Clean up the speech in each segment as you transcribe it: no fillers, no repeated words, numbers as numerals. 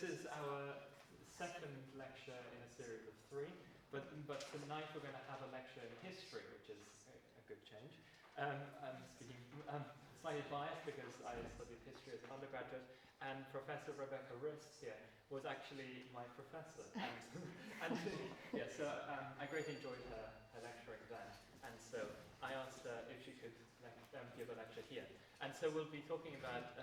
this is our second lecture in a series of 3, but tonight we're going to have a lecture in history, which is a good change. I'm speaking slightly biased because I studied history as an undergraduate, and Professor Rebecca Rist here was actually my professor. I greatly enjoyed her lecturing then, and so I asked her if she could give a lecture here. And so we'll be talking about,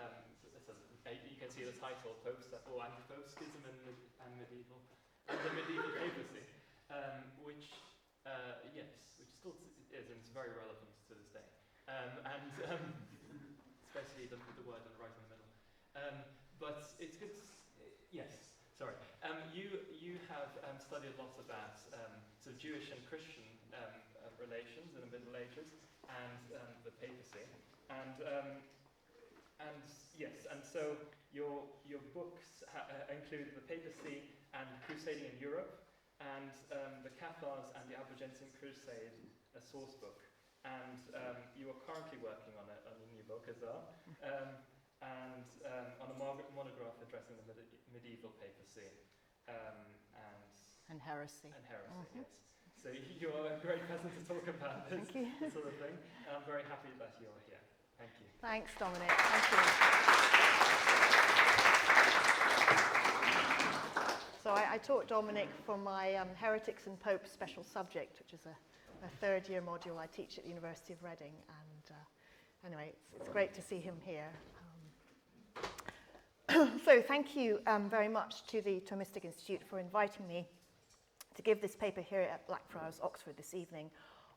you can see the title, Antipope, Schism and the medieval papacy, which still is, and it's very relevant to this day. Especially the word right in the middle. But it's good. Yes, sorry. You have studied lots about Jewish and Christian relations in the Middle Ages and the papacy, and so your books include the papacy and crusading in Europe, and the Cathars and the Albigensian Crusade, a Sourcebook. And you are currently working on a new book as well, and on a monograph addressing the medieval papacy and heresy. Yes. So you're a great person to talk about this sort of thing, and I'm very happy that you're here. Thank you. Thanks, Dominic. Thank you. So I taught Dominic for my Heretics and Popes special subject, which is a third-year module I teach at the University of Reading, and anyway, it's great to see him here. So thank you very much to the Thomistic Institute for inviting me to give this paper here at Blackfriars, Oxford this evening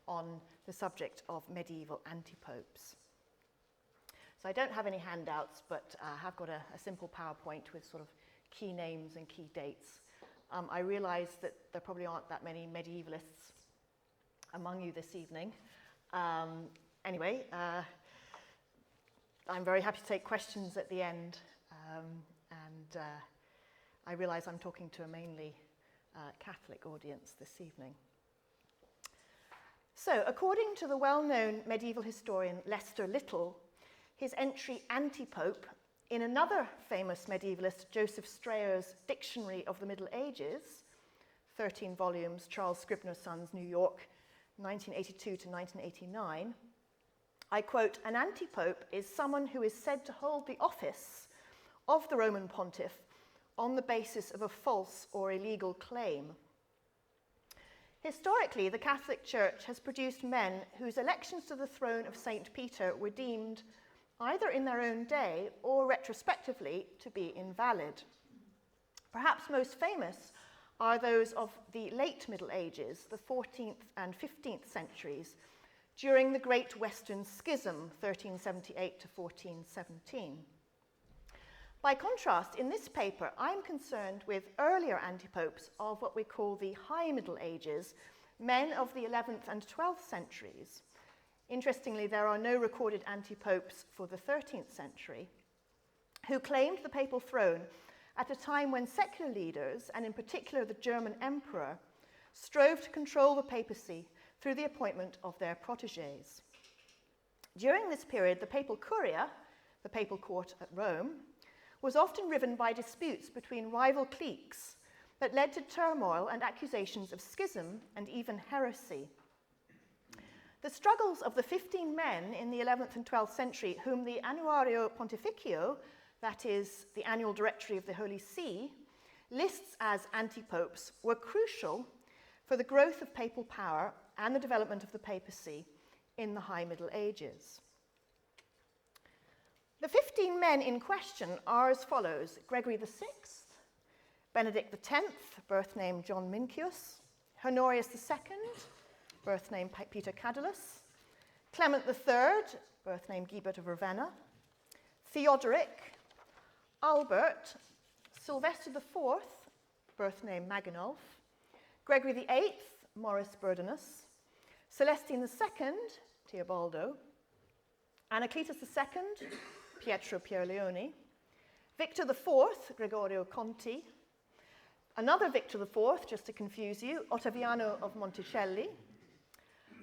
on the subject of medieval antipopes. So I don't have any handouts, but I have got a simple PowerPoint with sort of key names and key dates. I realise that there probably aren't that many medievalists among you this evening. Anyway, I'm very happy to take questions at the end, and I realise I'm talking to a mainly Catholic audience this evening. So, according to the well-known medieval historian Lester Little, his entry Antipope in another famous medievalist, Joseph Strayer's Dictionary of the Middle Ages, 13 volumes, Charles Scribner's Sons, New York, 1982 to 1989, I quote, "An antipope is someone who is said to hold the office of the Roman pontiff on the basis of a false or illegal claim." Historically, the Catholic Church has produced men whose elections to the throne of St. Peter were deemed, either in their own day or retrospectively, to be invalid. Perhaps most famous are those of the late Middle Ages, the 14th and 15th centuries, during the Great Western Schism, 1378 to 1417. By contrast, in this paper, I'm concerned with earlier antipopes of what we call the High Middle Ages, men of the 11th and 12th centuries. Interestingly, there are no recorded antipopes for the 13th century, who claimed the papal throne at a time when secular leaders, and in particular the German emperor, strove to control the papacy through the appointment of their protégés. During this period, the papal curia, the papal court at Rome, was often riven by disputes between rival cliques that led to turmoil and accusations of schism and even heresy. The struggles of the 15 men in the 11th and 12th century whom the Annuario Pontificio, that is, the annual directory of the Holy See, lists as antipopes, were crucial for the growth of papal power and the development of the papacy in the High Middle Ages. The 15 men in question are as follows: Gregory VI, Benedict X, birth name John Mincius, Honorius II, birth name Peter Cadalus, Clement III, birth name Guibert of Ravenna, Theodoric, Albert, Sylvester IV, birth name Maginulf, Gregory VIII, Maurice Burdanus, Celestine II, Teobaldo, Anacletus II, Pietro Pierleoni, Victor IV, Gregorio Conti, another Victor IV, just to confuse you, Ottaviano of Monticelli,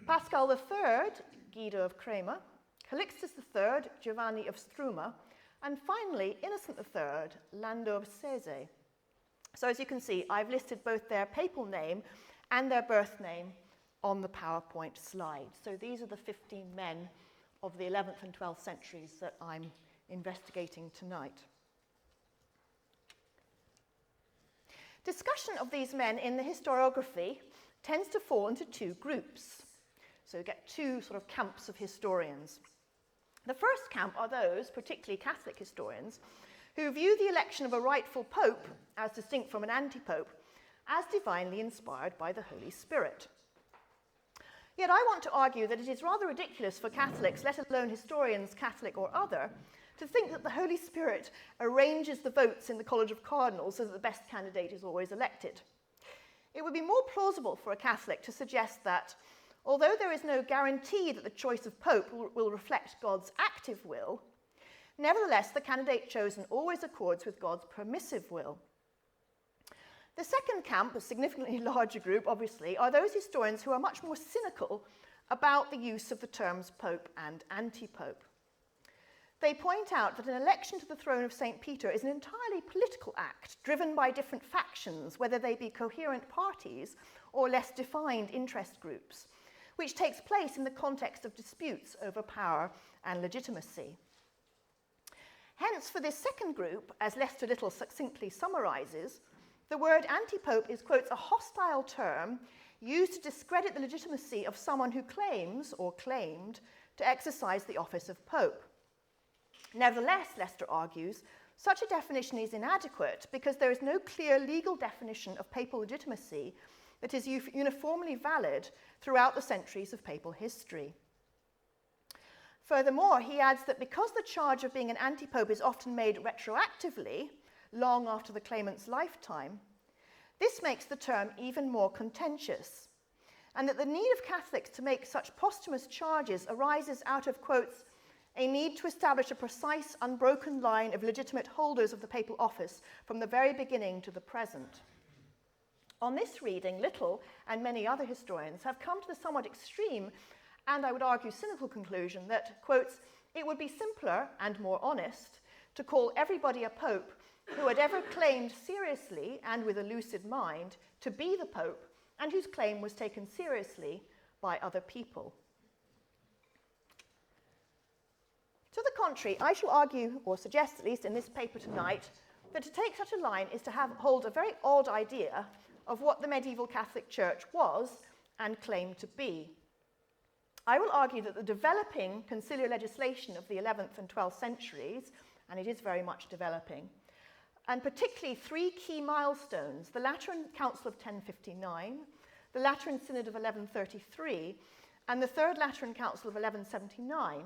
Pascal III, Guido of Crema, Calixtus III, Giovanni of Struma, and finally Innocent III, Lando of Sese. So as you can see, I've listed both their papal name and their birth name on the PowerPoint slide. So these are the 15 men of the 11th and 12th centuries that I'm investigating tonight. Discussion of these men in the historiography tends to fall into two groups. So you get two sort of camps of historians. The first camp are those, particularly Catholic historians, who view the election of a rightful pope, as distinct from an antipope, as divinely inspired by the Holy Spirit. Yet I want to argue that it is rather ridiculous for Catholics, let alone historians, Catholic or other, to think that the Holy Spirit arranges the votes in the College of Cardinals so that the best candidate is always elected. It would be more plausible for a Catholic to suggest that, although there is no guarantee that the choice of pope will reflect God's active will, nevertheless the candidate chosen always accords with God's permissive will. The second camp, a significantly larger group, obviously, are those historians who are much more cynical about the use of the terms pope and antipope. They point out that an election to the throne of St. Peter is an entirely political act, driven by different factions, whether they be coherent parties or less defined interest groups, which takes place in the context of disputes over power and legitimacy. Hence, for this second group, as Lester Little succinctly summarises, the word antipope is, quotes, a hostile term used to discredit the legitimacy of someone who claims, or claimed, to exercise the office of pope. Nevertheless, Lester argues, such a definition is inadequate because there is no clear legal definition of papal legitimacy that is uniformly valid throughout the centuries of papal history. Furthermore, he adds that because the charge of being an antipope is often made retroactively, long after the claimant's lifetime, this makes the term even more contentious, and that the need of Catholics to make such posthumous charges arises out of, quotes, a need to establish a precise, unbroken line of legitimate holders of the papal office from the very beginning to the present. On this reading, Little and many other historians have come to the somewhat extreme and, I would argue, cynical conclusion that, quotes, it would be simpler and more honest to call everybody a pope who had ever claimed seriously and with a lucid mind to be the pope and whose claim was taken seriously by other people. To the contrary, I shall argue, or suggest at least in this paper tonight, that to take such a line is to hold a very odd idea of what the medieval Catholic Church was and claimed to be. I will argue that the developing conciliar legislation of the 11th and 12th centuries, and it is very much developing, and particularly three key milestones, the Lateran Council of 1059, the Lateran Synod of 1133, and the Third Lateran Council of 1179,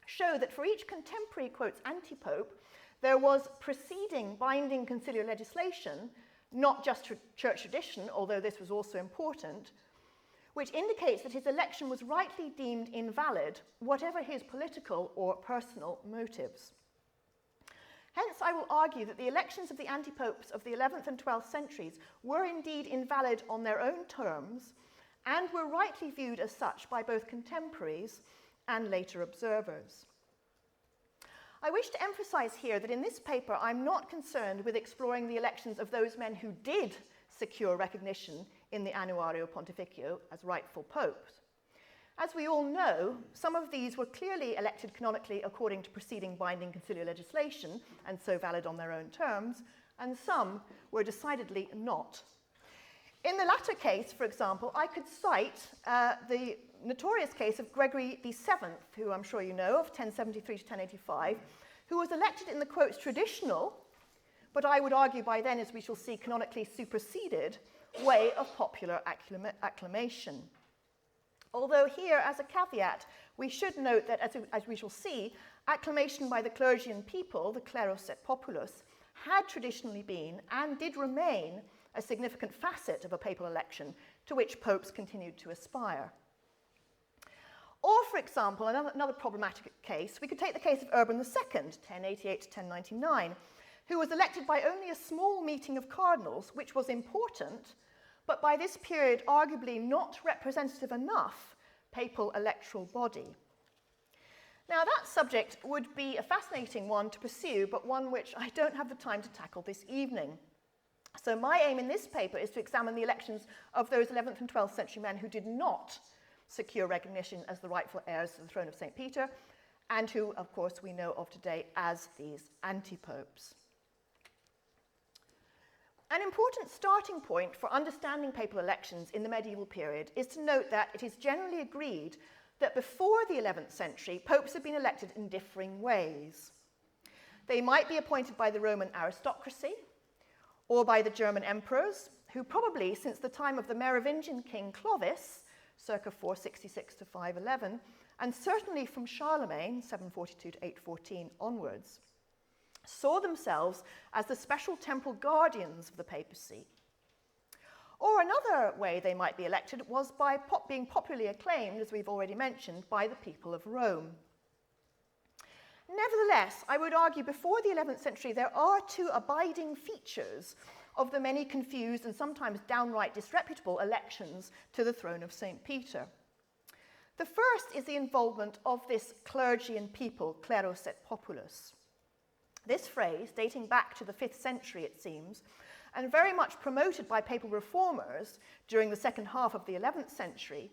show that for each contemporary, quotes, antipope, there was preceding binding conciliar legislation, not just church tradition, although this was also important, which indicates that his election was rightly deemed invalid, whatever his political or personal motives. Hence, I will argue that the elections of the antipopes of the 11th and 12th centuries were indeed invalid on their own terms and were rightly viewed as such by both contemporaries and later observers. I wish to emphasize here that in this paper I'm not concerned with exploring the elections of those men who did secure recognition in the Annuario Pontificio as rightful popes. As we all know, some of these were clearly elected canonically according to preceding binding conciliar legislation, and so valid on their own terms, and some were decidedly not. In the latter case, for example, I could cite the notorious case of Gregory VII, who I'm sure you know, of 1073 to 1085, who was elected in the, quotes, traditional, but I would argue by then, as we shall see, canonically superseded, way of popular acclamation. Although here, as a caveat, we should note that, as we shall see, acclamation by the clergy and people, the cleros et populus, had traditionally been and did remain a significant facet of a papal election to which popes continued to aspire. Or, for example, another problematic case, we could take the case of Urban II, 1088 to 1099, who was elected by only a small meeting of cardinals, which was important, but by this period arguably not representative enough papal electoral body. Now, that subject would be a fascinating one to pursue, but one which I don't have the time to tackle this evening. So my aim in this paper is to examine the elections of those 11th and 12th century men who did not secure recognition as the rightful heirs to the throne of St. Peter, and who, of course, we know of today as these antipopes. An important starting point for understanding papal elections in the medieval period is to note that it is generally agreed that before the 11th century, popes had been elected in differing ways. They might be appointed by the Roman aristocracy or by the German emperors, who probably, since the time of the Merovingian king Clovis, circa 466 to 511, and certainly from Charlemagne, 742 to 814 onwards, saw themselves as the special temporal guardians of the papacy. Or another way they might be elected was by being popularly acclaimed, as we've already mentioned, by the people of Rome. Nevertheless, I would argue before the 11th century there are two abiding features of the many confused and sometimes downright disreputable elections to the throne of St. Peter. The first is the involvement of this clergy and people, kleros et populus. This phrase, dating back to the 5th century, it seems, and very much promoted by papal reformers during the second half of the 11th century,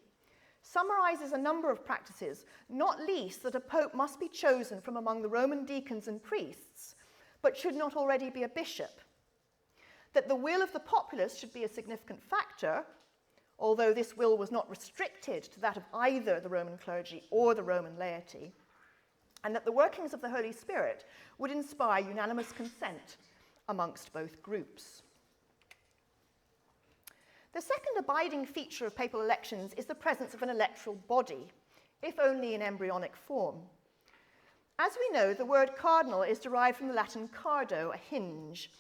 summarizes a number of practices, not least that a pope must be chosen from among the Roman deacons and priests, but should not already be a bishop, that the will of the populace should be a significant factor, although this will was not restricted to that of either the Roman clergy or the Roman laity, and that the workings of the Holy Spirit would inspire unanimous consent amongst both groups. The second abiding feature of papal elections is the presence of an electoral body, if only in embryonic form. As we know, the word cardinal is derived from the Latin cardo, a hinge,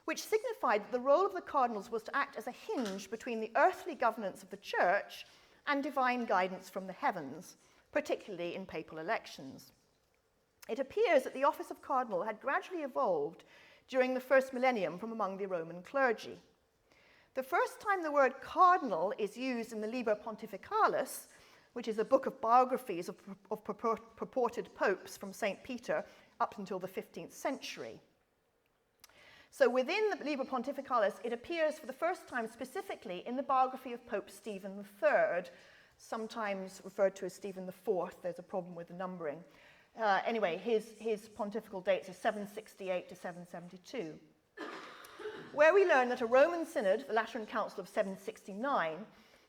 which signified that the role of the cardinals was to act as a hinge between the earthly governance of the church and divine guidance from the heavens, particularly in papal elections. It appears that the office of cardinal had gradually evolved during the first millennium from among the Roman clergy. The first time the word cardinal is used in the Liber Pontificalis, which is a book of biographies of purported popes from St. Peter up until the 15th century. So within the Liber Pontificalis, it appears for the first time specifically in the biography of Pope Stephen III, sometimes referred to as Stephen IV. There's a problem with the numbering. Anyway, his pontifical dates are 768 to 772, where we learn that a Roman synod, the Lateran Council of 769,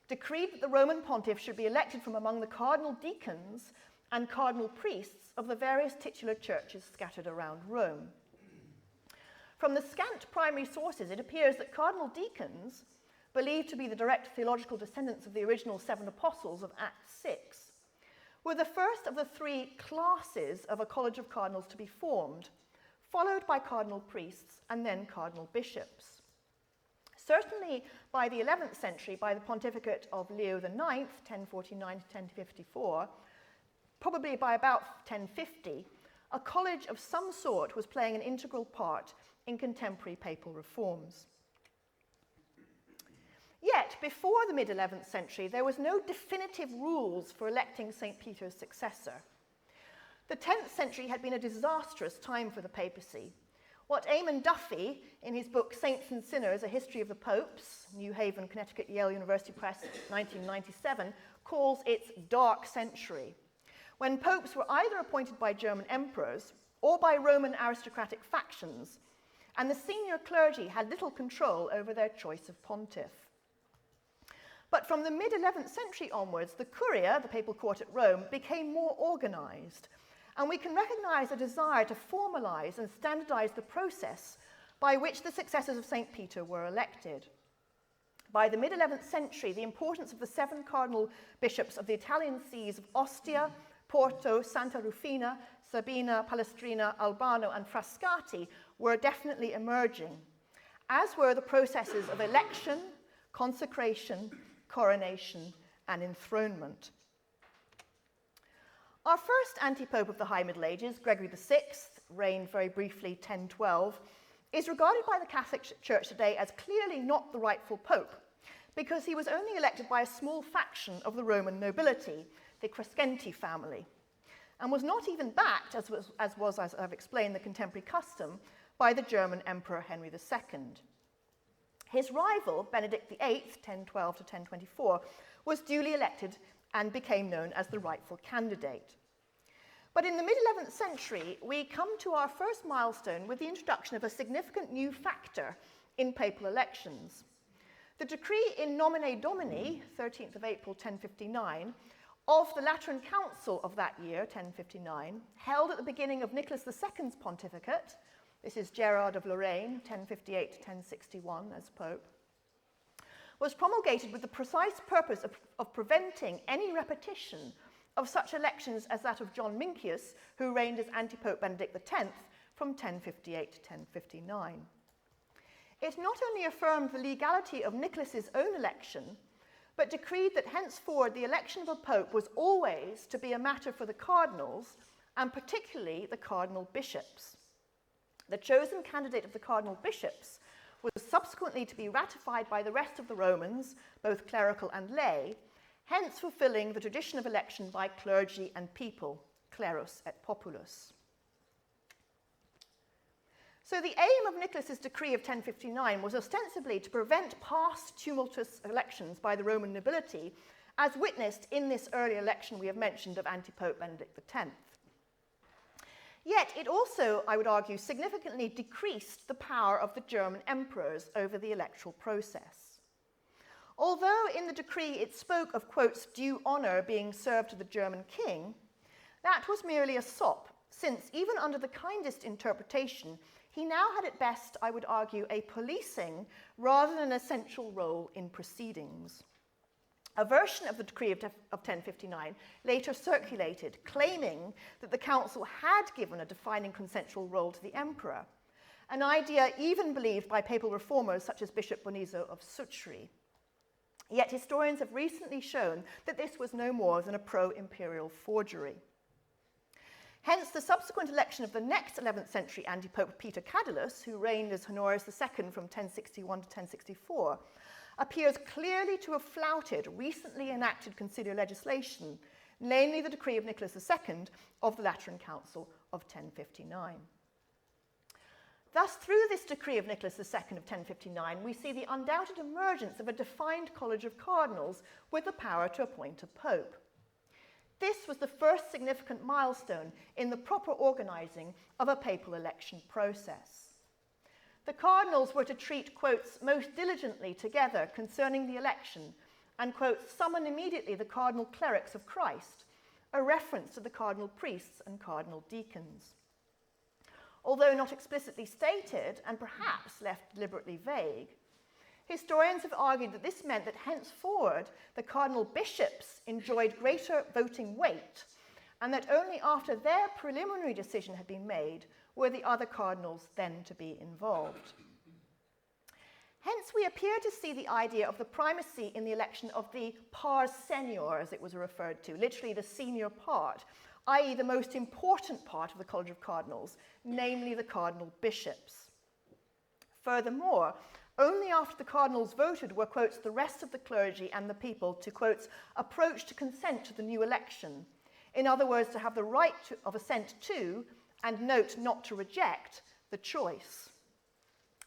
decreed that the Roman pontiff should be elected from among the cardinal deacons and cardinal priests of the various titular churches scattered around Rome. From the scant primary sources, it appears that cardinal deacons, believed to be the direct theological descendants of the original 7 apostles of Acts 6, were the first of the 3 classes of a college of cardinals to be formed, followed by cardinal priests and then cardinal bishops. Certainly by the 11th century, by the pontificate of Leo IX, 1049 to 1054, probably by about 1050, a college of some sort was playing an integral part in contemporary papal reforms. Yet, before the mid-11th century, there was no definitive rules for electing St. Peter's successor. The 10th century had been a disastrous time for the papacy. What Eamon Duffy, in his book Saints and Sinners, A History of the Popes, New Haven, Connecticut, Yale University Press, 1997, calls its dark century, when popes were either appointed by German emperors or by Roman aristocratic factions, and the senior clergy had little control over their choice of pontiff. But from the mid-11th century onwards, the Curia, the papal court at Rome, became more organized, and we can recognize a desire to formalize and standardize the process by which the successors of St. Peter were elected. By the mid-11th century, the importance of the 7 cardinal bishops of the Italian sees of Ostia, Porto, Santa Rufina, Sabina, Palestrina, Albano, and Frascati were definitely emerging, as were the processes of election, consecration, coronation, and enthronement. Our first antipope of the High Middle Ages, Gregory VI, reigned very briefly 1012, is regarded by the Catholic Church today as clearly not the rightful pope, because he was only elected by a small faction of the Roman nobility, the Crescenti family, and was not even backed, as I've explained, the contemporary custom, by the German Emperor Henry II. His rival, Benedict VIII, 1012 to 1024, was duly elected and became known as the rightful candidate. But in the mid-11th century, we come to our first milestone with the introduction of a significant new factor in papal elections. The decree in nomine Domini, 13th of April 1059, of the Lateran Council of that year, 1059, held at the beginning of Nicholas II's pontificate, this is Gerard of Lorraine, 1058 to 1061 as Pope, was promulgated with the precise purpose of preventing any repetition of such elections as that of John Mincius, who reigned as Antipope Benedict X from 1058 to 1059. It not only affirmed the legality of Nicholas's own election, but decreed that henceforward the election of a pope was always to be a matter for the cardinals, and particularly the cardinal bishops. The chosen candidate of the cardinal bishops was subsequently to be ratified by the rest of the Romans, both clerical and lay, hence fulfilling the tradition of election by clergy and people, clerus et populus. So the aim of Nicholas's decree of 1059 was ostensibly to prevent past tumultuous elections by the Roman nobility, as witnessed in this early election we have mentioned of Antipope Benedict X. Yet it also, I would argue, significantly decreased the power of the German emperors over the electoral process. Although in the decree it spoke of, quotes, due honour being served to the German king, that was merely a sop, since even under the kindest interpretation, he now had at best, I would argue, a policing rather than an essential role in proceedings. A version of the decree of 1059 later circulated, claiming that the council had given a defining consensual role to the emperor, an idea even believed by papal reformers such as Bishop Bonizo of Sutri. Yet historians have recently shown that this was no more than a pro-imperial forgery. Hence, the subsequent election of the next 11th century antipope Peter Cadalus, who reigned as Honorius II from 1061 to 1064, appears clearly to have flouted recently enacted conciliar legislation, namely the decree of Nicholas II of the Lateran Council of 1059. Thus, through this decree of Nicholas II of 1059, we see the undoubted emergence of a defined college of cardinals with the power to appoint a pope. This was the first significant milestone in the proper organising of a papal election process. The cardinals were to treat, quotes, most diligently together concerning the election, and, quotes, summon immediately the cardinal clerics of Christ, a reference to the cardinal priests and cardinal deacons. Although not explicitly stated, and perhaps left deliberately vague, historians have argued that this meant that henceforward the cardinal bishops enjoyed greater voting weight, and that only after their preliminary decision had been made were the other cardinals then to be involved. Hence, we appear to see the idea of the primacy in the election of the pars senior, as it was referred to, literally the senior part, i.e. the most important part of the College of Cardinals, namely the cardinal bishops. Furthermore, only after the cardinals voted were, quotes, the rest of the clergy and the people to, quotes, approach to consent to the new election. In other words, to have the right of assent to, and note not to reject, the choice.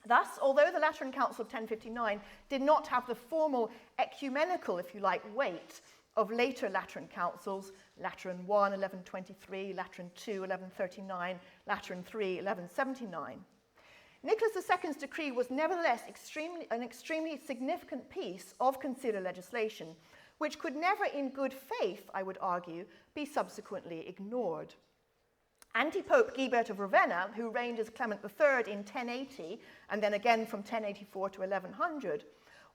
Thus, although the Lateran Council of 1059 did not have the formal ecumenical, if you like, weight of later Lateran councils, Lateran I, 1123, Lateran II, 1139, Lateran III, 1179, Nicholas II's decree was nevertheless an extremely significant piece of conciliar legislation, which could never in good faith, I would argue, be subsequently ignored. Antipope Guibert of Ravenna, who reigned as Clement III in 1080, and then again from 1084 to 1100,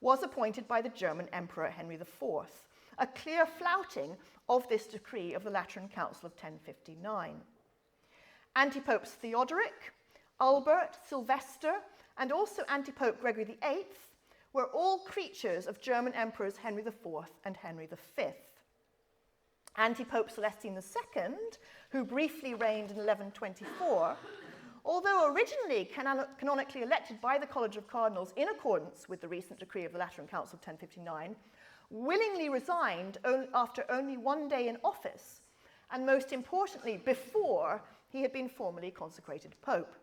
was appointed by the German Emperor Henry IV, a clear flouting of this decree of the Lateran Council of 1059. Antipopes Theodoric, Albert, Sylvester, and also Antipope Gregory VIII were all creatures of German emperors Henry IV and Henry V. Antipope Celestine II, who briefly reigned in 1124, although originally canonically elected by the College of Cardinals in accordance with the recent decree of the Lateran Council of 1059, willingly resigned after only 1 day in office, and most importantly, before he had been formally consecrated Pope.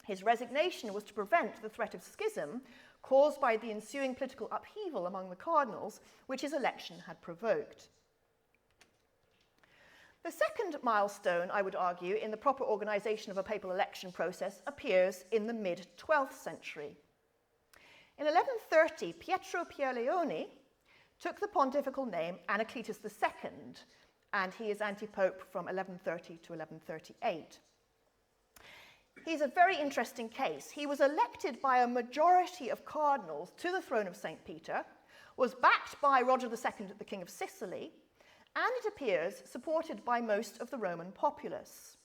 His resignation was to prevent the threat of schism caused by the ensuing political upheaval among the cardinals, which his election had provoked. The second milestone, I would argue, in the proper organisation of a papal election process appears in the mid-12th century. In 1130, Pietro Pierleoni took the pontifical name Anacletus II, and he is antipope from 1130 to 1138. He's a very interesting case. He was elected by a majority of cardinals to the throne of St. Peter, was backed by Roger II, the King of Sicily, and it appears supported by most of the Roman populace.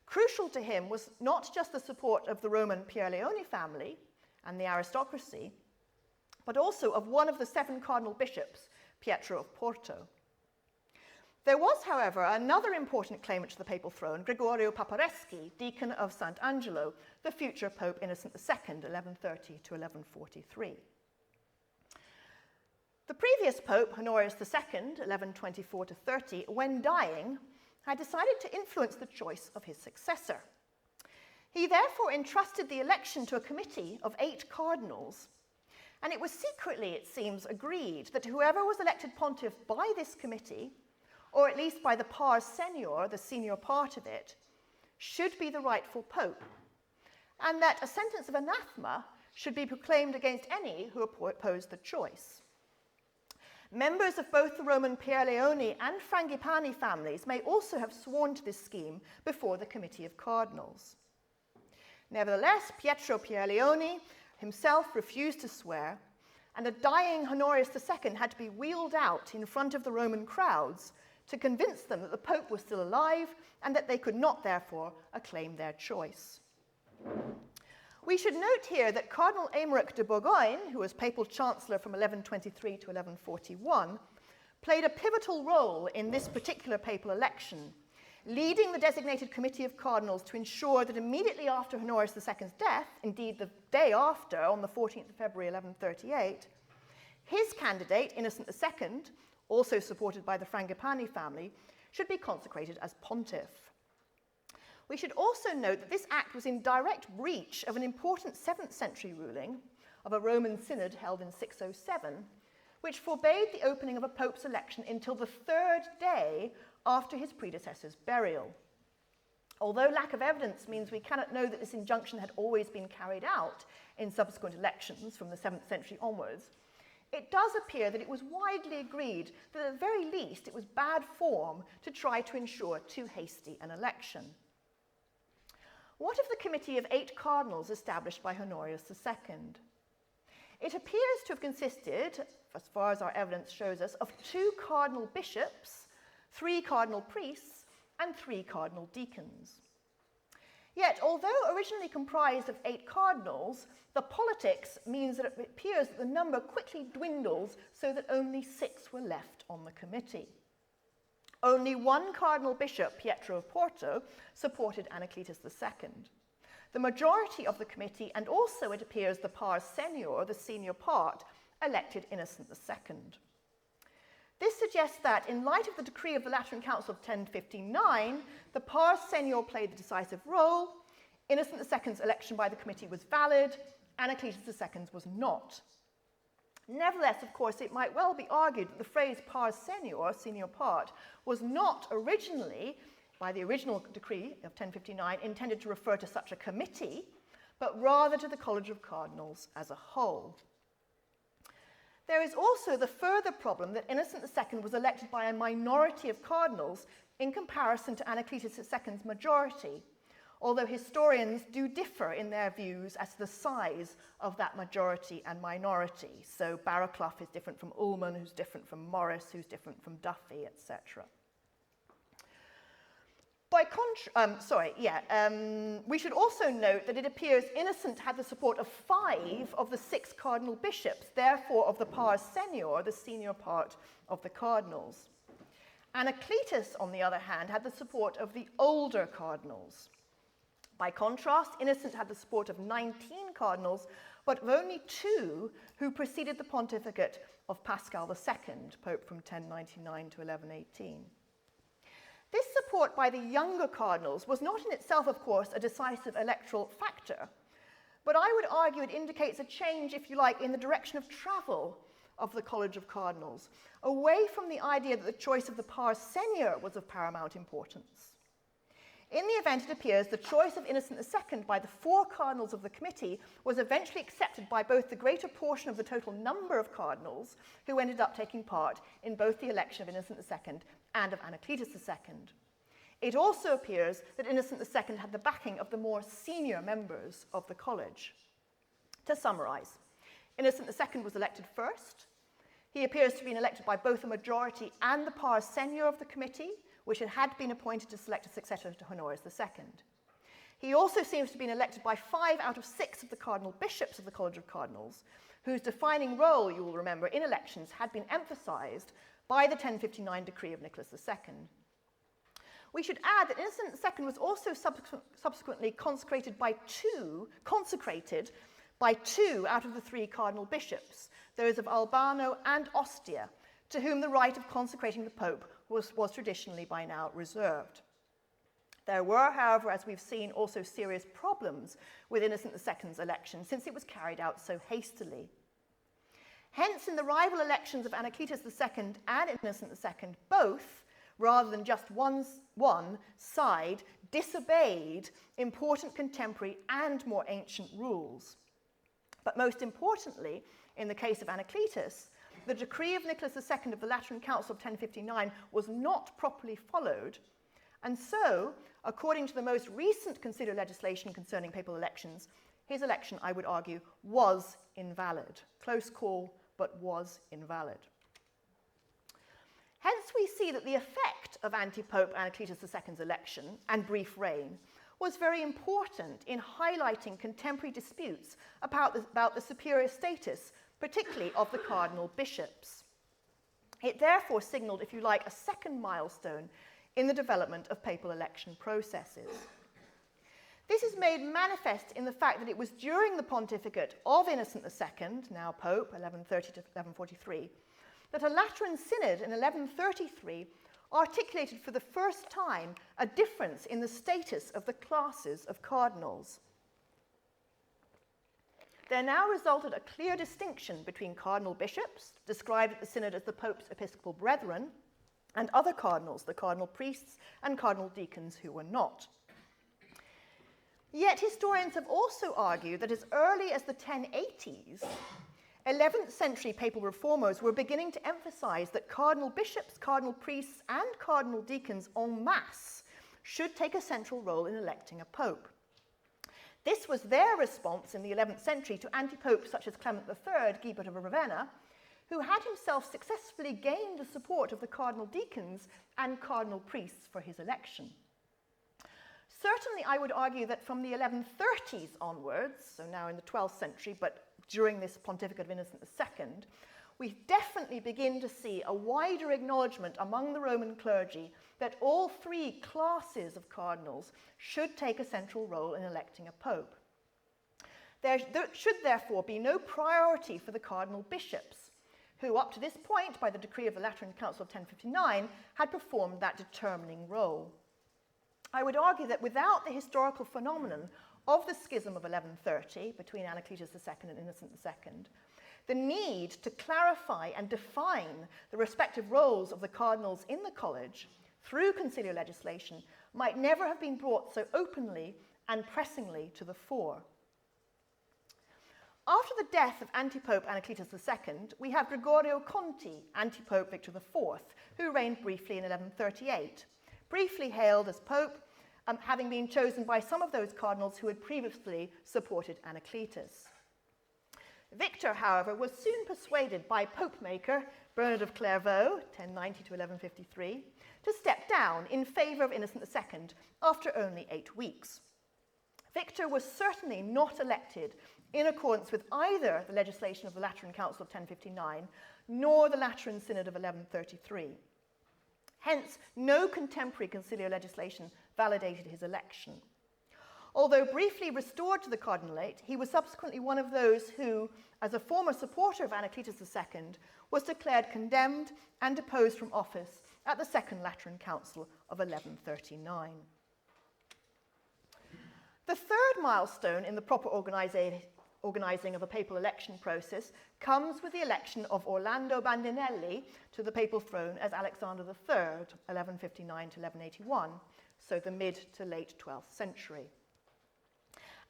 Crucial to him was not just the support of the Roman Pierleoni family and the aristocracy, but also of one of the 7 cardinal bishops, Pietro of Porto. There was, however, another important claimant to the papal throne, Gregorio Papareschi, deacon of Sant'Angelo, the future Pope Innocent II, 1130 to 1143. The previous Pope, Honorius II, 1124 to 30, when dying, had decided to influence the choice of his successor. He therefore entrusted the election to a committee of 8 cardinals, and it was secretly, it seems, agreed that whoever was elected pontiff by this committee, or at least by the pars senior, the senior part of it, should be the rightful pope, and that a sentence of anathema should be proclaimed against any who opposed the choice. Members of both the Roman Pierleoni and Frangipani families may also have sworn to this scheme before the Committee of Cardinals. Nevertheless, Pietro Pierleoni himself refused to swear, and a dying Honorius II had to be wheeled out in front of the Roman crowds to convince them that the Pope was still alive and that they could not, therefore, acclaim their choice. We should note here that Cardinal Aymeric de Bourgogne, who was papal chancellor from 1123 to 1141, played a pivotal role in this particular papal election, leading the designated committee of cardinals to ensure that immediately after Honorius II's death, indeed the day after, on the 14th of February 1138, his candidate, Innocent II, also supported by the Frangipani family, should be consecrated as pontiff. We should also note that this act was in direct breach of an important 7th century ruling of a Roman synod held in 607, which forbade the opening of a pope's election until the 3rd day after his predecessor's burial. Although lack of evidence means we cannot know that this injunction had always been carried out in subsequent elections from the 7th century onwards, it does appear that it was widely agreed that at the very least it was bad form to try to ensure too hasty an election. What of the committee of 8 cardinals established by Honorius II? It appears to have consisted, as far as our evidence shows us, of 2 cardinal bishops, 3 cardinal priests, and 3 cardinal deacons. Yet, although originally comprised of 8 cardinals, the politics means that it appears that the number quickly dwindles so that only 6 were left on the committee. Only 1 cardinal bishop, Pietro of Porto, supported Anacletus II. The majority of the committee, and also it appears the pars senior, the senior part, elected Innocent II. This suggests that, in light of the decree of the Lateran Council of 1059, the pars senior played the decisive role, Innocent II's election by the committee was valid, Anacletus II's was not. Nevertheless, of course, it might well be argued that the phrase pars senior, senior part, was not originally, by the original decree of 1059, intended to refer to such a committee, but rather to the College of Cardinals as a whole. There is also the further problem that Innocent II was elected by a minority of cardinals in comparison to Anacletus II's majority, although historians do differ in their views as to the size of that majority and minority. So Barraclough is different from Ullman, who's different from Morris, who's different from Duffy, etc. We should also note that it appears Innocent had the support of 5 of the 6 cardinal bishops, therefore of the pars senior, the senior part of the cardinals. Anacletus, on the other hand, had the support of the older cardinals. By contrast, Innocent had the support of 19 cardinals, but of only 2 who preceded the pontificate of Pascal II, Pope from 1099 to 1118. This support by the younger cardinals was not in itself, of course, a decisive electoral factor, but I would argue it indicates a change, if you like, in the direction of travel of the College of Cardinals, away from the idea that the choice of the pars senior was of paramount importance. In the event, it appears the choice of Innocent II by the 4 cardinals of the committee was eventually accepted by both the greater portion of the total number of cardinals who ended up taking part in both the election of Innocent II and of Anacletus II. It also appears that Innocent II had the backing of the more senior members of the college. To summarize, Innocent II was elected first. He appears to have been elected by both the majority and the pars senior of the committee, which had been appointed to select a successor to Honorius II. He also seems to have been elected by 5 out of 6 of the cardinal bishops of the College of Cardinals, whose defining role, you will remember, in elections had been emphasized by the 1059 decree of Nicholas II. We should add that Innocent II was also subsequently consecrated by 2 out of the 3 cardinal bishops, those of Albano and Ostia, to whom the right of consecrating the Pope was traditionally by now reserved. There were, however, as we've seen, also serious problems with Innocent II's election, since it was carried out so hastily. Hence, in the rival elections of Anacletus II and Innocent II, both, rather than just one side, disobeyed important contemporary and more ancient rules. But most importantly, in the case of Anacletus, the decree of Nicholas II of the Lateran Council of 1059 was not properly followed, and so, according to the most recent conciliar legislation concerning papal elections, his election, I would argue, was invalid. Close call, but was invalid. Hence, we see that the effect of Antipope Anacletus II's election and brief reign was very important in highlighting contemporary disputes about the superior status, particularly of the cardinal bishops. It therefore signalled, if you like, a second milestone in the development of papal election processes. This is made manifest in the fact that it was during the pontificate of Innocent II, now Pope, 1130 to 1143, that a Lateran synod in 1133 articulated for the first time a difference in the status of the classes of cardinals. There now resulted a clear distinction between cardinal bishops, described at the synod as the Pope's episcopal brethren, and other cardinals, the cardinal priests and cardinal deacons who were not. Yet historians have also argued that as early as the 1080s, 11th century papal reformers were beginning to emphasize that cardinal bishops, cardinal priests, and cardinal deacons en masse should take a central role in electing a pope. This was their response in the 11th century to anti-popes such as Clement III, Guibert of Ravenna, who had himself successfully gained the support of the cardinal deacons and cardinal priests for his election. Certainly, I would argue that from the 1130s onwards, so now in the 12th century, but during this pontificate of Innocent II, we definitely begin to see a wider acknowledgement among the Roman clergy that all 3 classes of cardinals should take a central role in electing a pope. There should therefore be no priority for the cardinal bishops, who up to this point, by the decree of the Lateran Council of 1059, had performed that determining role. I would argue that without the historical phenomenon of the schism of 1130 between Anacletus II and Innocent II, the need to clarify and define the respective roles of the cardinals in the college through conciliar legislation might never have been brought so openly and pressingly to the fore. After the death of Antipope Anacletus II, we have Gregorio Conti, Antipope Victor IV, who reigned briefly in 1138, briefly hailed as Pope, having been chosen by some of those cardinals who had previously supported Anacletus. Victor, however, was soon persuaded by Pope-maker Bernard of Clairvaux, 1090 to 1153, to step down in favour of Innocent II after only 8 weeks. Victor was certainly not elected in accordance with either the legislation of the Lateran Council of 1059 nor the Lateran Synod of 1133. Hence, no contemporary conciliar legislation validated his election. Although briefly restored to the cardinalate, he was subsequently one of those who, as a former supporter of Anacletus II, was declared condemned and deposed from office at the Second Lateran Council of 1139. The third milestone in the proper organising of a papal election process comes with the election of Orlando Bandinelli to the papal throne as Alexander III, 1159 to 1181, so the mid to late 12th century.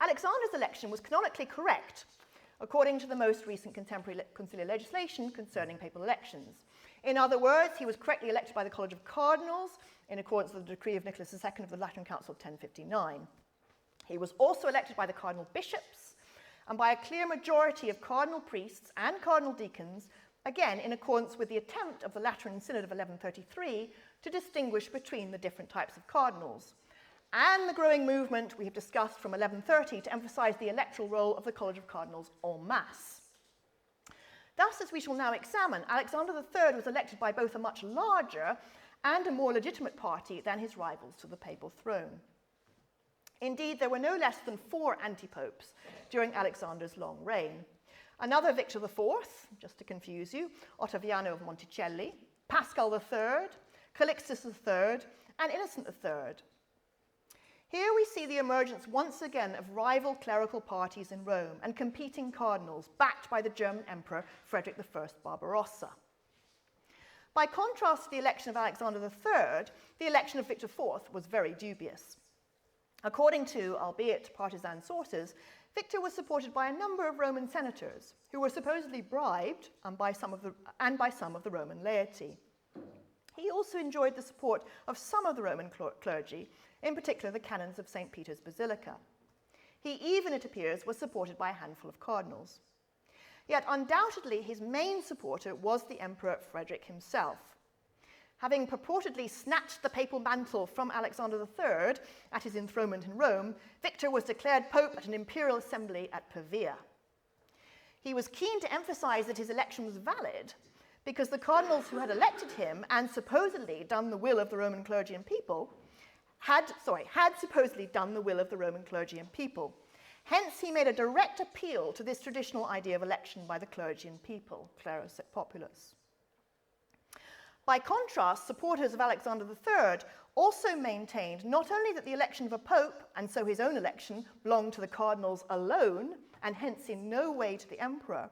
Alexander's election was canonically correct, according to the most recent contemporary conciliar legislation concerning papal elections. In other words, he was correctly elected by the College of Cardinals in accordance with the decree of Nicholas II of the Lateran Council of 1059. He was also elected by the cardinal bishops and by a clear majority of cardinal priests and cardinal deacons, again in accordance with the attempt of the Lateran Synod of 1133 to distinguish between the different types of cardinals, and the growing movement we have discussed from 1130 to emphasize the electoral role of the College of Cardinals en masse. Thus, as we shall now examine, Alexander III was elected by both a much larger and a more legitimate party than his rivals to the papal throne. Indeed, there were no less than 4 antipopes during Alexander's long reign. Another Victor IV, just to confuse you, Ottaviano of Monticelli, Paschal III, Calixtus III, and Innocent III. Here we see the emergence once again of rival clerical parties in Rome and competing cardinals backed by the German Emperor Frederick I Barbarossa. By contrast to the election of Alexander III, the election of Victor IV was very dubious. According to, albeit partisan sources, Victor was supported by a number of Roman senators who were supposedly bribed and by some of the Roman laity. He also enjoyed the support of some of the Roman clergy, in particular the canons of St. Peter's Basilica. He even, it appears, was supported by a handful of cardinals. Yet undoubtedly his main supporter was the Emperor Frederick himself. Having purportedly snatched the papal mantle from Alexander III at his enthronement in Rome, Victor was declared pope at an imperial assembly at Pavia. He was keen to emphasize that his election was valid because the cardinals who had elected him and supposedly done the will of the Roman clergy and people had supposedly done the will of the Roman clergy and people. Hence, he made a direct appeal to this traditional idea of election by the clergy and people, clerus et populus. By contrast, supporters of Alexander III also maintained not only that the election of a pope, and so his own election, belonged to the cardinals alone, and hence in no way to the emperor,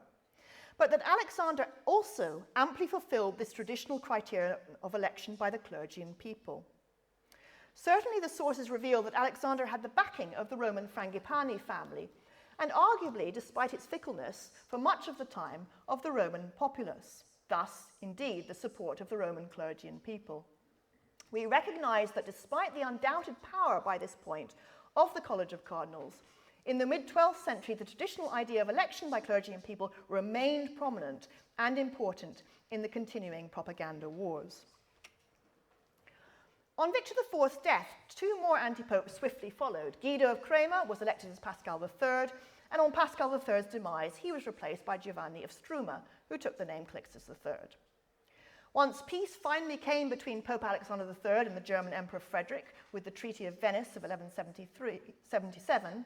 but that Alexander also amply fulfilled this traditional criterion of election by the clergy and people. Certainly the sources reveal that Alexander had the backing of the Roman Frangipani family, and arguably, despite its fickleness, for much of the time, of the Roman populace. Thus, indeed, the support of the Roman clergy and people. We recognize that despite the undoubted power by this point of the College of Cardinals, in the mid-12th century, the traditional idea of election by clergy and people remained prominent and important in the continuing propaganda wars. On Victor IV's death, 2 more antipopes swiftly followed. Guido of Crema was elected as Paschal III, and on Paschal III's demise, he was replaced by Giovanni of Struma, who took the name Calixtus III. Once peace finally came between Pope Alexander III and the German Emperor Frederick with the Treaty of Venice of 1177,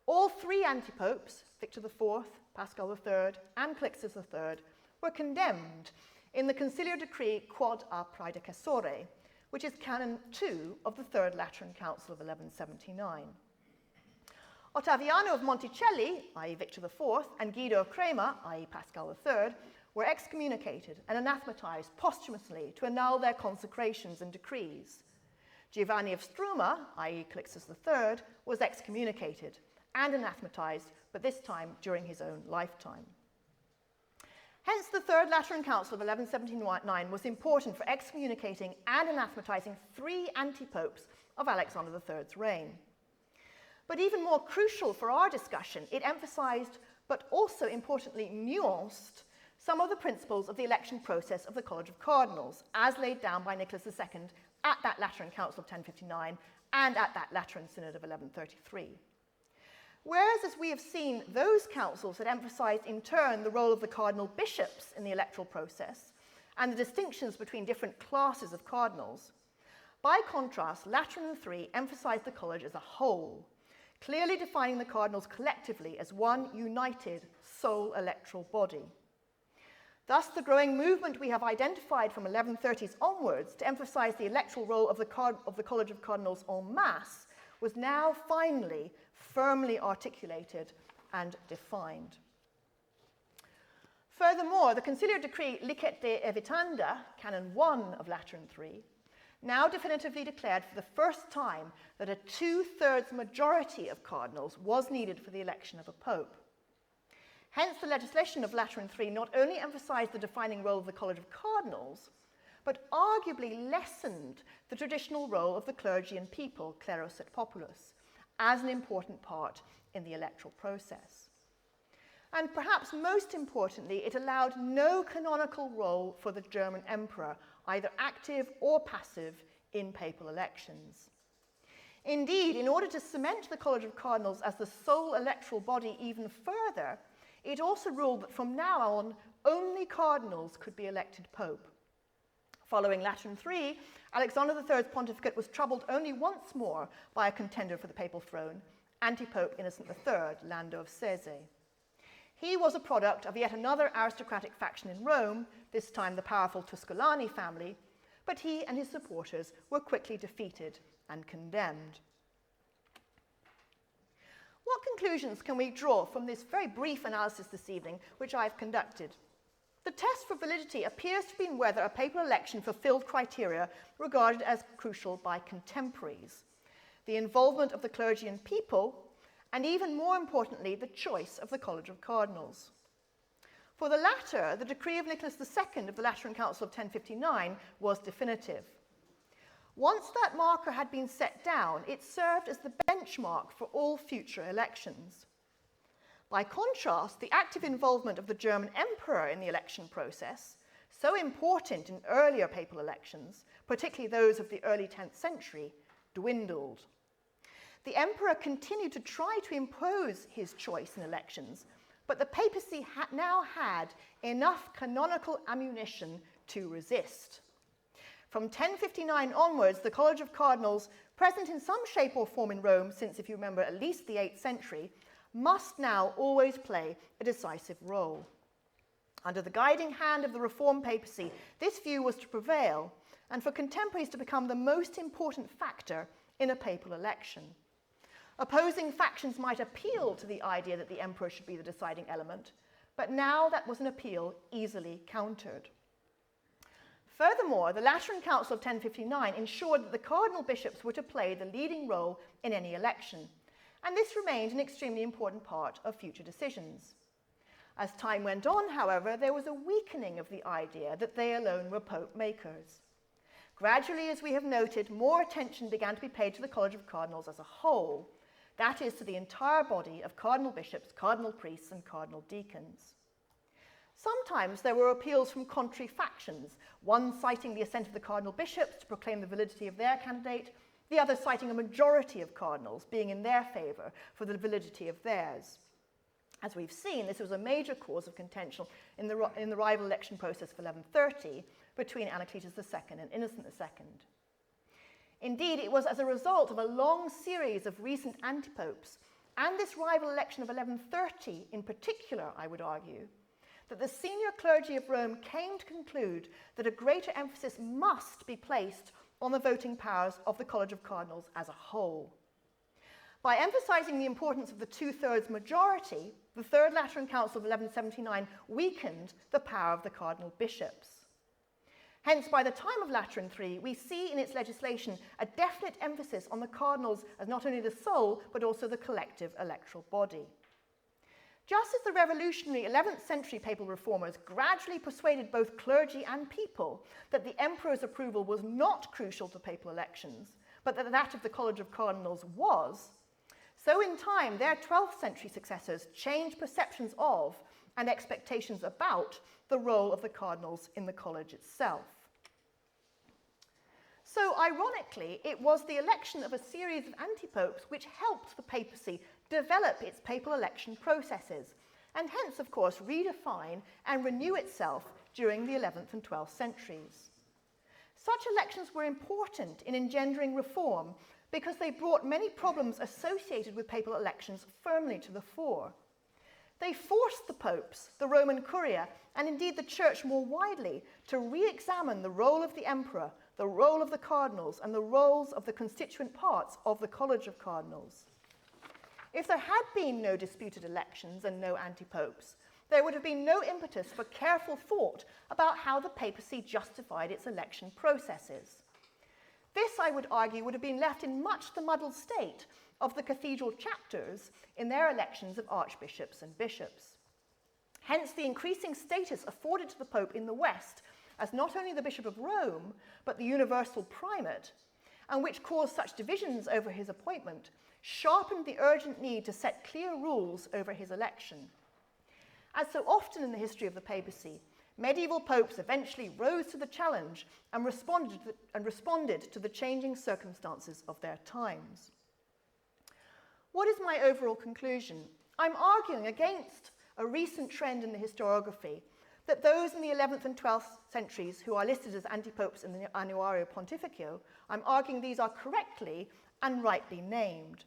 all 3 antipopes, Victor IV, Paschal III, and Calixtus III, were condemned in the conciliar decree Quod a Praedecessore, which is Canon 2 of the Third Lateran Council of 1179. Ottaviano of Monticelli, i.e. Victor IV, and Guido of Crema, i.e. Paschal III, were excommunicated and anathematized posthumously to annul their consecrations and decrees. Giovanni of Struma, i.e. Calixtus III, was excommunicated and anathematized, but this time during his own lifetime. Hence, the Third Lateran Council of 1179 was important for excommunicating and anathematizing 3 antipopes of Alexander III's reign. But even more crucial for our discussion, it emphasized, but also importantly nuanced, some of the principles of the election process of the College of Cardinals, as laid down by Nicholas II at that Lateran Council of 1059 and at that Lateran Synod of 1133. Whereas, as we have seen, those councils had emphasized in turn the role of the cardinal bishops in the electoral process and the distinctions between different classes of cardinals, by contrast, Lateran III emphasized the college as a whole, clearly defining the cardinals collectively as one united sole electoral body. Thus, the growing movement we have identified from 1130s onwards to emphasize the electoral role of the College of Cardinals en masse was now finally firmly articulated and defined. Furthermore, the conciliar decree Licet de Evitanda, Canon 1 of Lateran III, now definitively declared for the first time that a 2/3 majority of cardinals was needed for the election of a pope. Hence, the legislation of Lateran III not only emphasized the defining role of the College of Cardinals, but arguably lessened the traditional role of the clergy and people, clerus et populus, as an important part in the electoral process. And perhaps most importantly, it allowed no canonical role for the German emperor, either active or passive, in papal elections. Indeed, in order to cement the College of Cardinals as the sole electoral body even further, it also ruled that from now on, only cardinals could be elected pope. Following Lateran III, Alexander III's pontificate was troubled only once more by a contender for the papal throne, Antipope Innocent III, Lando of Sese. He was a product of yet another aristocratic faction in Rome, this time the powerful Tuscolani family, but he and his supporters were quickly defeated and condemned. What conclusions can we draw from this very brief analysis this evening, which I've conducted? The test for validity appears to be whether a papal election fulfilled criteria regarded as crucial by contemporaries: the involvement of the clergy and people, and even more importantly, the choice of the College of Cardinals. For the latter, the decree of Nicholas II of the Lateran Council of 1059 was definitive. Once that marker had been set down, it served as the benchmark for all future elections. By contrast, the active involvement of the German emperor in the election process, so important in earlier papal elections, particularly those of the early 10th century, dwindled. The emperor continued to try to impose his choice in elections, but the papacy now had enough canonical ammunition to resist. From 1059 onwards, the College of Cardinals, present in some shape or form in Rome since, if you remember, at least the 8th century, must now always play a decisive role. Under the guiding hand of the Reformed papacy, this view was to prevail, and for contemporaries to become the most important factor in a papal election. Opposing factions might appeal to the idea that the emperor should be the deciding element, but now that was an appeal easily countered. Furthermore, the Lateran Council of 1059 ensured that the cardinal bishops were to play the leading role in any election, and this remained an extremely important part of future decisions. As time went on, however, there was a weakening of the idea that they alone were pope makers. Gradually, as we have noted, more attention began to be paid to the College of Cardinals as a whole, that is, to the entire body of cardinal bishops, cardinal priests, and cardinal deacons. Sometimes there were appeals from contrary factions, one citing the assent of the cardinal bishops to proclaim the validity of their candidate, the other citing a majority of cardinals being in their favour for the validity of theirs. As we've seen, this was a major cause of contention in the rival election process of 1130 between Anacletus II and Innocent II. Indeed, it was as a result of a long series of recent antipopes, and this rival election of 1130 in particular, I would argue, that the senior clergy of Rome came to conclude that a greater emphasis must be placed on the voting powers of the College of Cardinals as a whole. By emphasizing the importance of the 2/3 majority, the Third Lateran Council of 1179 weakened the power of the cardinal bishops. Hence, by the time of Lateran III, we see in its legislation a definite emphasis on the cardinals as not only the sole, but also the collective electoral body. Just as the revolutionary 11th century papal reformers gradually persuaded both clergy and people that the emperor's approval was not crucial to papal elections, but that of the College of Cardinals was, so in time their 12th century successors changed perceptions of and expectations about the role of the cardinals in the college itself. So, ironically, it was the election of a series of antipopes which helped the papacy develop its papal election processes, and hence, of course, redefine and renew itself during the 11th and 12th centuries. Such elections were important in engendering reform because they brought many problems associated with papal elections firmly to the fore. They forced the popes, the Roman Curia, and indeed the church more widely, to re-examine the role of the emperor, the role of the cardinals, and the roles of the constituent parts of the College of Cardinals. If there had been no disputed elections and no anti-popes, there would have been no impetus for careful thought about how the papacy justified its election processes. This, I would argue, would have been left in much the muddled state of the cathedral chapters in their elections of archbishops and bishops. Hence the increasing status afforded to the Pope in the West as not only the Bishop of Rome, but the universal primate, and which caused such divisions over his appointment, sharpened the urgent need to set clear rules over his election. As so often in the history of the papacy, medieval popes eventually rose to the challenge and responded to the changing circumstances of their times. What is my overall conclusion? I'm arguing against a recent trend in the historiography that those in the 11th and 12th centuries who are listed as antipopes in the Annuario Pontificio, I'm arguing these are correctly and rightly named.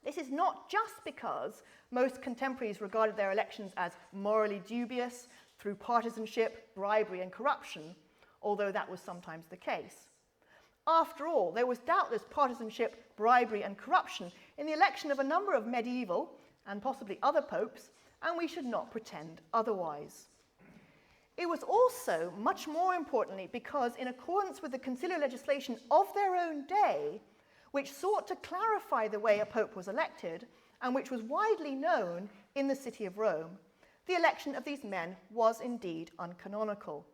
This is not just because most contemporaries regarded their elections as morally dubious through partisanship, bribery, and corruption, although that was sometimes the case. After all, there was doubtless partisanship, bribery, and corruption in the election of a number of medieval and possibly other popes, and we should not pretend otherwise. It was also, much more importantly, because in accordance with the conciliar legislation of their own day, which sought to clarify the way a pope was elected, and which was widely known in the city of Rome, the election of these men was indeed uncanonical.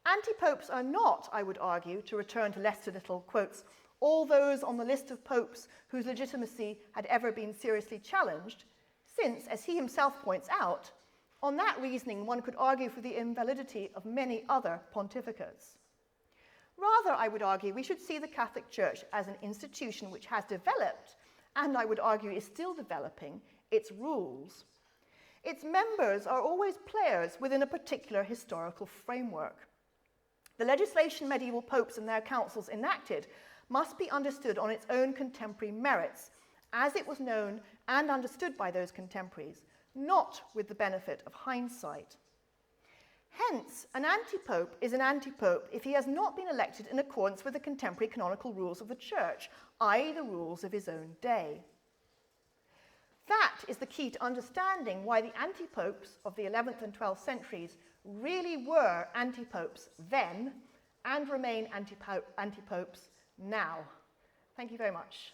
Antipopes are not, I would argue, to return to Lester Little, quotes, all those on the list of popes whose legitimacy had ever been seriously challenged, since, as he himself points out, on that reasoning one could argue for the invalidity of many other pontificates. Rather, I would argue, we should see the Catholic Church as an institution which has developed, and I would argue is still developing, its rules. Its members are always players within a particular historical framework. The legislation medieval popes and their councils enacted must be understood on its own contemporary merits, as it was known and understood by those contemporaries, not with the benefit of hindsight. Hence, an antipope is an antipope if he has not been elected in accordance with the contemporary canonical rules of the Church, i.e. the rules of his own day. That is the key to understanding why the antipopes of the 11th and 12th centuries really were antipopes then and remain antipopes now. Thank you very much.